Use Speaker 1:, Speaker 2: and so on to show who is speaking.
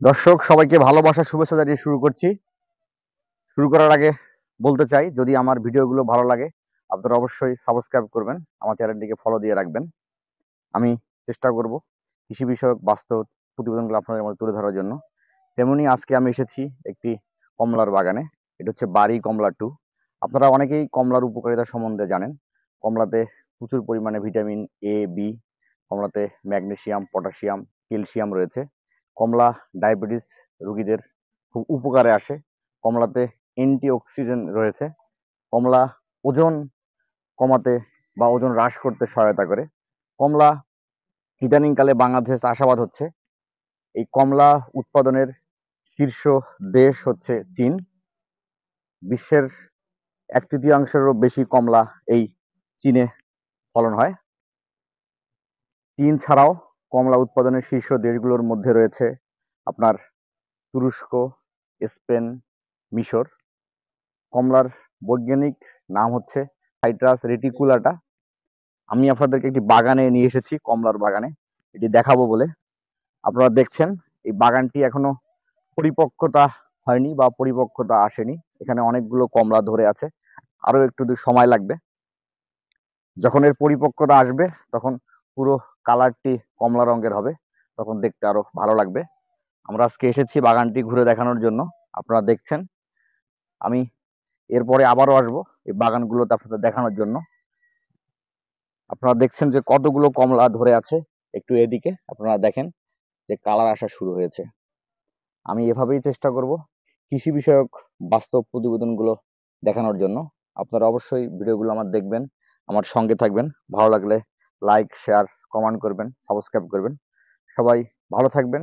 Speaker 1: দর্শক সবাইকে ভালোবাসা শুভেচ্ছা জানিয়ে শুরু করছি। শুরু করার আগে বলতে চাই, যদি আমার ভিডিওগুলো ভালো লাগে আপনারা অবশ্যই সাবস্ক্রাইব করবেন, আমার চ্যানেলটিকে ফলো দিয়ে রাখবেন। আমি চেষ্টা করব কৃষি বিষয়ক বাস্তব প্রতিবেদনগুলো আপনাদের মধ্যে তুলে ধরার জন্য। তেমনি আজকে আমি এসেছি একটি কমলার বাগানে। এটা হচ্ছে বাড়ি কমলা 2। আপনারা অনেকেই কমলার উপকারিতা সম্বন্ধে জানেন। কমলাতে প্রচুর পরিমাণে ভিটামিন এ, বি, কমলাতে ম্যাগনেসিয়াম, পটাশিয়াম, ক্যালসিয়াম রয়েছে। কমলা ডায়াবেটিস রোগীদের খুব উপকারে আসে। কমলাতে অ্যান্টিঅক্সিডেন্ট রয়েছে। কমলা ওজন কমাতে বা ওজন হ্রাস করতে সহায়তা করে। কমলা ইদানিংকালে বাংলাদেশে চাষাবাদ হচ্ছে। এই কমলা উৎপাদনের শীর্ষ দেশ হচ্ছে চীন। বিশ্বের 1/3-এরও বেশি কমলা এই চীনে ফলন হয়। চীন ছাড়াও কমলা উৎপাদনের শীর্ষ দেশগুলোর মধ্যে রয়েছে আপনার তুরস্ক, স্পেন, মিশর। কমলার বৈজ্ঞানিক নাম হচ্ছে সাইট্রাস রেটিকুলাটা। আমি আপনাদেরকে একটি বাগানে নিয়ে এসেছি, কমলার বাগানে এটি দেখাবো বলে। আপনারা দেখছেন এই বাগানটি এখনো পরিপক্কতা হয়নি বা পরিপক্কতা আসেনি। এখানে অনেকগুলো কমলা ধরে আছে, আরো একটু সময় লাগবে। যখন এর পরিপক্কতা আসবে তখন পুরো কালারটি কমলা রঙের হবে, তখন দেখতে আরো ভালো লাগবে। আমরা আজকে এসেছি বাগানটি ঘুরে দেখানোর জন্য। আপনারা দেখছেন, আমি এরপরে আবারও আসবো এই বাগানগুলোতে আপনাদের দেখানোর জন্য। আপনারা দেখছেন যে কতগুলো কমলা ধরে আছে। একটু এদিকে আপনারা দেখেন যে কালার আসা শুরু হয়েছে। আমি এভাবেই চেষ্টা করব কৃষি বিষয়ক বাস্তব প্রতিবেদনগুলো দেখানোর জন্য। আপনারা অবশ্যই ভিডিওগুলো আমার দেখবেন, আমার সঙ্গে থাকবেন। ভালো লাগলে লাইক, শেয়ার, কমেন্ট করবেন, সাবস্ক্রাইব করবেন। সবাই ভালো থাকবেন।